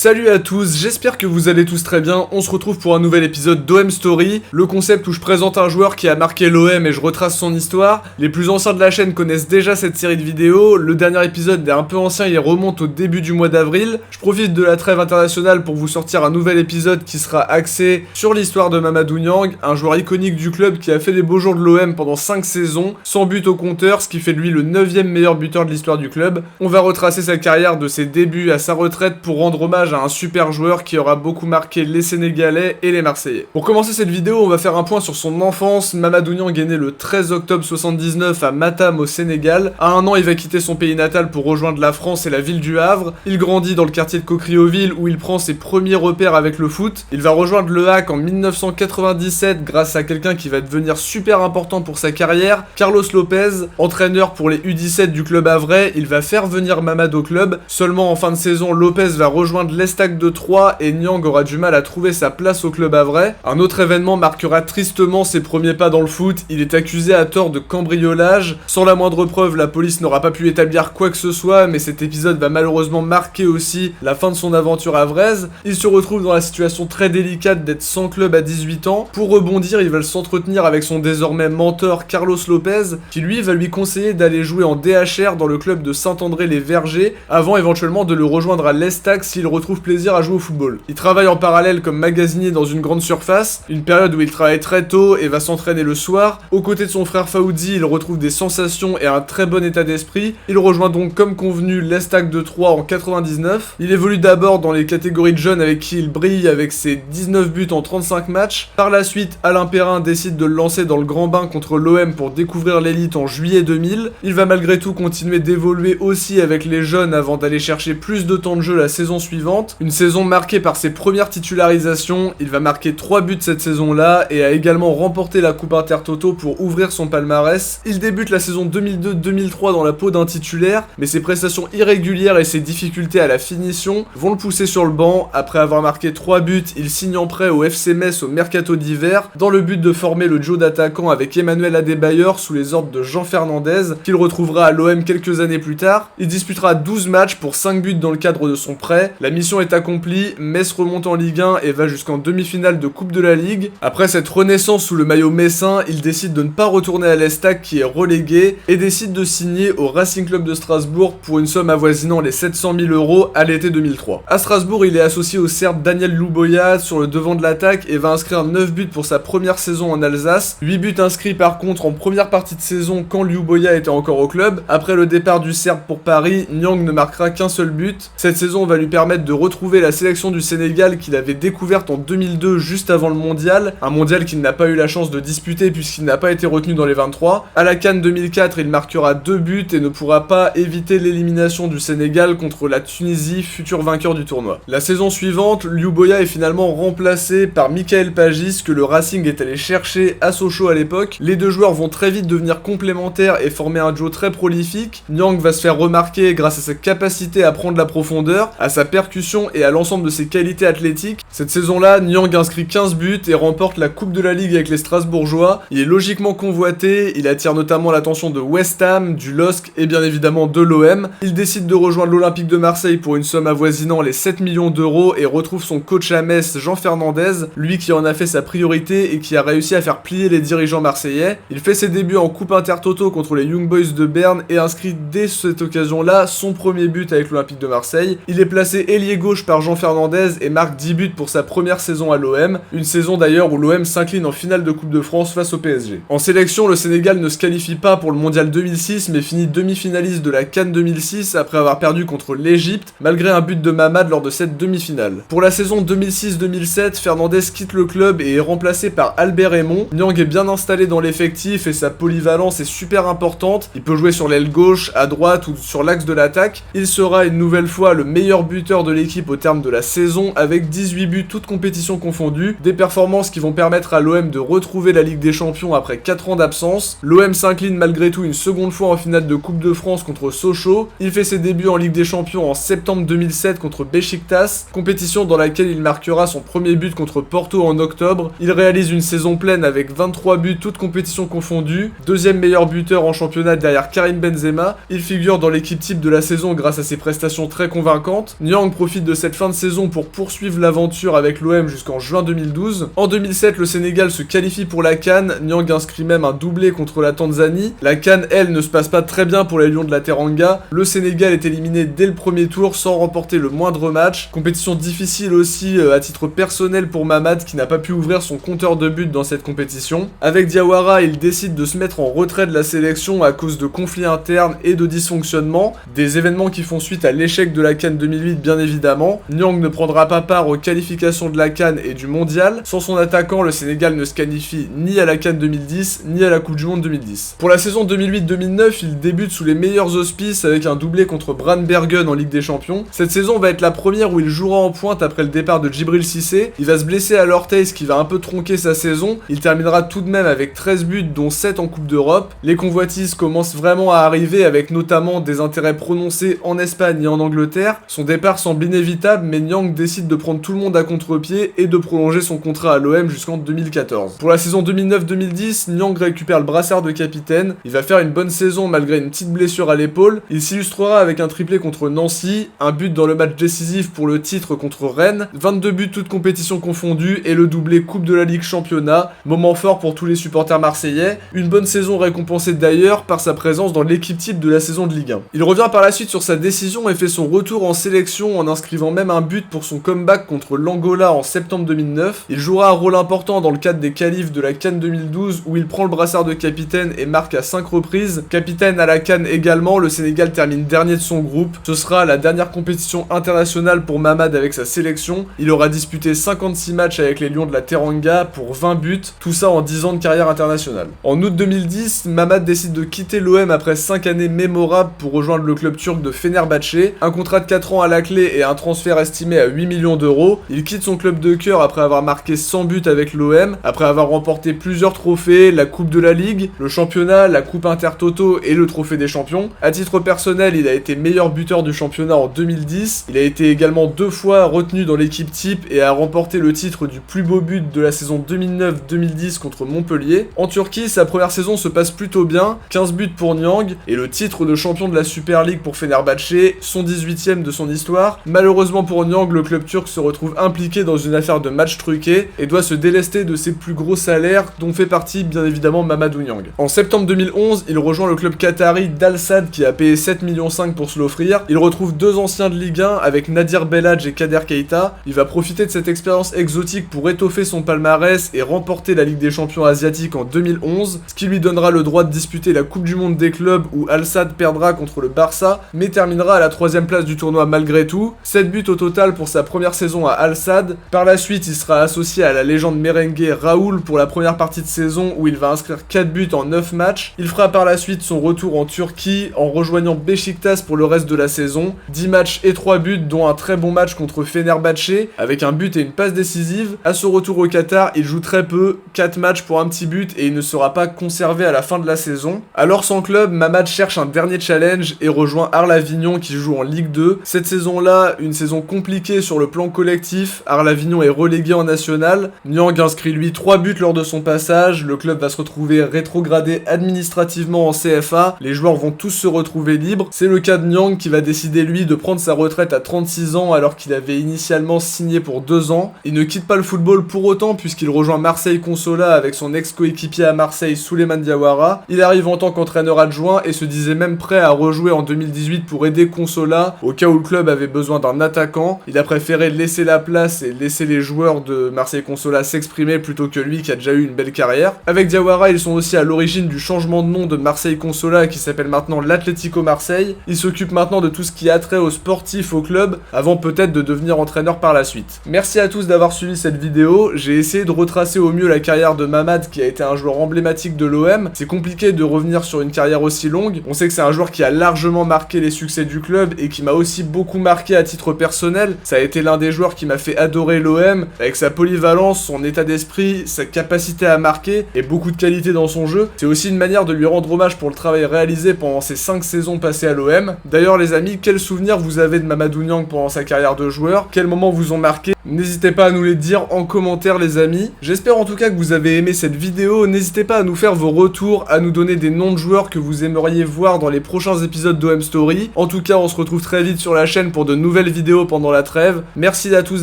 Salut à tous, j'espère que vous allez tous très bien. On se retrouve pour un nouvel épisode d'OM Story, le concept où je présente un joueur qui a marqué l'OM et je retrace son histoire. Les plus anciens de la chaîne connaissent déjà cette série de vidéos, le dernier épisode est un peu ancien, il remonte au début du mois d'avril. Je profite de la trêve internationale pour vous sortir un nouvel épisode qui sera axé sur l'histoire de Mamadou Niang, un joueur iconique du club qui a fait les beaux jours de l'OM pendant 5 saisons, sans but au compteur, ce qui fait de lui le 9e meilleur buteur de l'histoire du club. On va retracer sa carrière de ses débuts à sa retraite pour rendre hommage à un super joueur qui aura beaucoup marqué les Sénégalais et les Marseillais. Pour commencer cette vidéo, on va faire un point sur son enfance. Mamadou Niang est né le 13 octobre 79 à Matam au Sénégal. À 1 an, il va quitter son pays natal pour rejoindre la France et la ville du Havre. Il grandit dans le quartier de Cocrioville où il prend ses premiers repères avec le foot. Il va rejoindre le HAC en 1997 grâce à quelqu'un qui va devenir super important pour sa carrière, Carlos Lopez, entraîneur pour les U17 du club havrais. Il va faire venir Mamad au club. Seulement en fin de saison, Lopez va rejoindre l'Estac de Troyes et Niang aura du mal à trouver sa place au club havrais. Un autre événement marquera tristement ses premiers pas dans le foot. Il est accusé à tort de cambriolage. Sans la moindre preuve, la police n'aura pas pu établir quoi que ce soit, mais cet épisode va malheureusement marquer aussi la fin de son aventure havraise. Il se retrouve dans la situation très délicate d'être sans club à 18 ans. Pour rebondir, il va s'entretenir avec son désormais mentor Carlos Lopez, qui lui va lui conseiller d'aller jouer en DHR dans le club de Saint-André-les-Vergers, avant éventuellement de le rejoindre à l'Estac s'il retrouve plaisir à jouer au football. Il travaille en parallèle comme magasinier dans une grande surface, une période où il travaille très tôt et va s'entraîner le soir. Aux côtés de son frère Faoudi, il retrouve des sensations et un très bon état d'esprit. Il rejoint donc comme convenu l'Estac de Troyes en 99. Il évolue d'abord dans les catégories de jeunes avec qui il brille avec ses 19 buts en 35 matchs. Par la suite, Alain Perrin décide de le lancer dans le grand bain contre l'OM pour découvrir l'élite en juillet 2000. Il va malgré tout continuer d'évoluer aussi avec les jeunes avant d'aller chercher plus de temps de jeu la saison suivante. Une saison marquée par ses premières titularisations, il va marquer 3 buts cette saison-là et a également remporté la Coupe Intertoto pour ouvrir son palmarès. Il débute la saison 2002-2003 dans la peau d'un titulaire, mais ses prestations irrégulières et ses difficultés à la finition vont le pousser sur le banc. Après avoir marqué 3 buts, il signe en prêt au FC Metz au mercato d'hiver, dans le but de former le duo d'attaquants avec Emmanuel Adebayor sous les ordres de Jean Fernandez, qu'il retrouvera à l'OM quelques années plus tard. Il disputera 12 matchs pour 5 buts dans le cadre de son prêt. La mission est accomplie, Metz remonte en Ligue 1 et va jusqu'en demi-finale de Coupe de la Ligue. Après cette renaissance sous le maillot messin, il décide de ne pas retourner à l'Estac qui est relégué et décide de signer au Racing Club de Strasbourg pour une somme avoisinant les 700 000 € à l'été 2003. À Strasbourg, il est associé au Serbe Daniel Louboya sur le devant de l'attaque et va inscrire 9 buts pour sa première saison en Alsace. 8 buts inscrits par contre en première partie de saison quand Louboya était encore au club. Après le départ du Serbe pour Paris, Niang ne marquera qu'un seul but. Cette saison va lui permettre de retrouver la sélection du Sénégal qu'il avait découverte en 2002 juste avant le mondial, un mondial qu'il n'a pas eu la chance de disputer puisqu'il n'a pas été retenu dans les 23. À la CAN 2004, il marquera 2 buts et ne pourra pas éviter l'élimination du Sénégal contre la Tunisie, futur vainqueur du tournoi. La saison suivante, Louboya est finalement remplacé par Michael Pagis que le Racing est allé chercher à Sochaux à l'époque. Les deux joueurs vont très vite devenir complémentaires et former un duo très prolifique. Niang va se faire remarquer grâce à sa capacité à prendre la profondeur, à sa percussion et à l'ensemble de ses qualités athlétiques. Cette saison-là, Niang inscrit 15 buts et remporte la Coupe de la Ligue avec les Strasbourgeois. Il est logiquement convoité, il attire notamment l'attention de West Ham, du LOSC et bien évidemment de l'OM. Il décide de rejoindre l'Olympique de Marseille pour une somme avoisinant les 7 millions d'euros et retrouve son coach à Metz, Jean Fernandez, lui qui en a fait sa priorité et qui a réussi à faire plier les dirigeants marseillais. Il fait ses débuts en Coupe Intertoto contre les Young Boys de Berne et inscrit dès cette occasion-là son premier but avec l'Olympique de Marseille. Il est placé ailier gauche par Jean Fernandez et marque 10 buts pour sa première saison à l'OM, une saison d'ailleurs où l'OM s'incline en finale de Coupe de France face au PSG. En sélection, le Sénégal ne se qualifie pas pour le Mondial 2006 mais finit demi-finaliste de la CAN 2006 après avoir perdu contre l'Égypte malgré un but de Mamad lors de cette demi-finale. Pour la saison 2006-2007, Fernandez quitte le club et est remplacé par Albert Raymond. Niang est bien installé dans l'effectif et sa polyvalence est super importante. Il peut jouer sur l'aile gauche, à droite ou sur l'axe de l'attaque. Il sera une nouvelle fois le meilleur buteur de l'équipe au terme de la saison avec 18 buts toutes compétitions confondues, des performances qui vont permettre à l'OM de retrouver la Ligue des Champions après 4 ans d'absence. L'OM s'incline malgré tout une seconde fois en finale de Coupe de France contre Sochaux. Il fait ses débuts en Ligue des Champions en septembre 2007 contre Beşiktaş, compétition dans laquelle il marquera son premier but contre Porto en octobre. Il réalise une saison pleine avec 23 buts toutes compétitions confondues, deuxième meilleur buteur en championnat derrière Karim Benzema. Il figure dans l'équipe type de la saison grâce à ses prestations très convaincantes. Niang profite profite de cette fin de saison pour poursuivre l'aventure avec l'OM jusqu'en juin 2012. En 2007, le Sénégal se qualifie pour la CAN, Niang inscrit même un doublé contre la Tanzanie. La CAN, elle, ne se passe pas très bien pour les Lions de la Teranga. Le Sénégal est éliminé dès le premier tour sans remporter le moindre match. Compétition difficile aussi à titre personnel pour Mamad qui n'a pas pu ouvrir son compteur de buts dans cette compétition. Avec Diawara, il décide de se mettre en retrait de la sélection à cause de conflits internes et de dysfonctionnements, des événements qui font suite à l'échec de la CAN 2008 bien évidemment. Niang ne prendra pas part aux qualifications de la CAN et du mondial. Sans son attaquant, le Sénégal ne se qualifie ni à la CAN 2010 ni à la Coupe du Monde 2010. Pour la saison 2008-2009, il débute sous les meilleurs auspices avec un doublé contre Brandbergen en Ligue des Champions. Cette saison va être la première où il jouera en pointe après le départ de Djibril Cissé. Il va se blesser à l'orteil, ce qui va un peu tronquer sa saison. Il terminera tout de même avec 13 buts dont 7 en Coupe d'Europe. Les convoitises commencent vraiment à arriver avec notamment des intérêts prononcés en Espagne et en Angleterre. Son départ semble inévitable mais Niang décide de prendre tout le monde à contre-pied et de prolonger son contrat à l'OM jusqu'en 2014. Pour la saison 2009-2010, Niang récupère le brassard de capitaine. Il va faire une bonne saison malgré une petite blessure à l'épaule. Il s'illustrera avec un triplé contre Nancy, un but dans le match décisif pour le titre contre Rennes, 22 buts toutes compétitions confondues et le doublé Coupe de la Ligue Championnat, moment fort pour tous les supporters marseillais. Une bonne saison récompensée d'ailleurs par sa présence dans l'équipe type de la saison de Ligue 1. Il revient par la suite sur sa décision et fait son retour en sélection en inscrivant même un but pour son comeback contre l'Angola en septembre 2009. Il jouera un rôle important dans le cadre des qualifs de la CAN 2012 où il prend le brassard de capitaine et marque à 5 reprises. Capitaine à la CAN également, le Sénégal termine dernier de son groupe. Ce sera la dernière compétition internationale pour Mamad avec sa sélection. Il aura disputé 56 matchs avec les Lions de la Teranga pour 20 buts, tout ça en 10 ans de carrière internationale. En août 2010, Mamad décide de quitter l'OM après 5 années mémorables pour rejoindre le club turc de Fenerbahçe. Un contrat de 4 ans à la clé et un transfert estimé à 8 millions d'euros. Il quitte son club de cœur après avoir marqué 100 buts avec l'OM, après avoir remporté plusieurs trophées, la Coupe de la Ligue, le championnat, la Coupe Intertoto et le Trophée des Champions. À titre personnel, il a été meilleur buteur du championnat en 2010. Il a été également 2 fois retenu dans l'équipe type et a remporté le titre du plus beau but de la saison 2009-2010 contre Montpellier. En Turquie, sa première saison se passe plutôt bien, 15 buts pour Niang et le titre de champion de la Super League pour Fenerbahçe, son 18e de son histoire. Malheureusement pour Niang, le club turc se retrouve impliqué dans une affaire de match truqué et doit se délester de ses plus gros salaires dont fait partie bien évidemment Mamadou Niang. En septembre 2011, il rejoint le club qatari d'Al Sadd qui a payé 7,5 millions pour se l'offrir. Il retrouve 2 anciens de Ligue 1 avec Nadir Belhadj et Kader Keita. Il va profiter de cette expérience exotique pour étoffer son palmarès et remporter la Ligue des Champions asiatiques en 2011, ce qui lui donnera le droit de disputer la Coupe du Monde des clubs où Al Sadd perdra contre le Barça, mais terminera à la 3e place du tournoi malgré tout. 7 buts au total pour sa première saison à Al Sadd. Par la suite, il sera associé à la légende merengue Raoul pour la première partie de saison où il va inscrire 4 buts en 9 matchs. Il fera par la suite son retour en Turquie en rejoignant Beşiktaş pour le reste de la saison. 10 matchs et 3 buts dont un très bon match contre Fenerbahçe avec un but et une passe décisive. À son retour au Qatar, il joue très peu, 4 matchs pour un petit but et il ne sera pas conservé à la fin de la saison. Alors sans club, Mamad cherche un dernier challenge et rejoint Arles Avignon qui joue en Ligue 2. Cette saison-là, une saison compliquée sur le plan collectif, Arles Avignon est relégué en national. Niang inscrit lui 3 buts lors de son passage, le club va se retrouver rétrogradé administrativement en CFA, les joueurs vont tous se retrouver libres. C'est le cas de Niang qui va décider lui de prendre sa retraite à 36 ans alors qu'il avait initialement signé pour 2 ans. Il ne quitte pas le football pour autant puisqu'il rejoint Marseille Consola avec son ex-coéquipier à Marseille Souleymane Diawara. Il arrive en tant qu'entraîneur adjoint et se disait même prêt à rejouer en 2018 pour aider Consola au cas où le club avait besoin d'un attaquant. Il a préféré laisser la place et laisser les joueurs de Marseille Consola s'exprimer plutôt que lui qui a déjà eu une belle carrière. Avec Diawara, ils sont aussi à l'origine du changement de nom de Marseille Consola qui s'appelle maintenant l'Atlético Marseille. Il s'occupe maintenant de tout ce qui a trait aux sportifs au club avant peut-être de devenir entraîneur par la suite. Merci à tous d'avoir suivi cette vidéo. J'ai essayé de retracer au mieux la carrière de Mamad qui a été un joueur emblématique de l'OM. C'est compliqué de revenir sur une carrière aussi longue. On sait que c'est un joueur qui a largement marqué les succès du club et qui m'a aussi beaucoup marqué à titre personnel. Ça a été l'un des joueurs qui m'a fait adorer l'OM avec sa polyvalence, son état d'esprit, sa capacité à marquer et beaucoup de qualité dans son jeu. C'est aussi une manière de lui rendre hommage pour le travail réalisé pendant ses 5 saisons passées à l'OM. D'ailleurs les amis, quels souvenirs vous avez de Mamadou Niang pendant sa carrière de joueur? Quels moments vous ont marqué? N'hésitez pas à nous les dire en commentaire les amis. J'espère en tout cas que vous avez aimé cette vidéo. N'hésitez pas à nous faire vos retours, à nous donner des noms de joueurs que vous aimeriez voir dans les prochains épisodes d'OM Story. En tout cas, on se retrouve très vite sur la chaîne pour de nouvelles nouvelle vidéo pendant la trêve. Merci à tous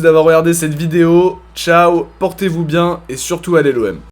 d'avoir regardé cette vidéo, ciao, portez-vous bien et surtout allez l'OM.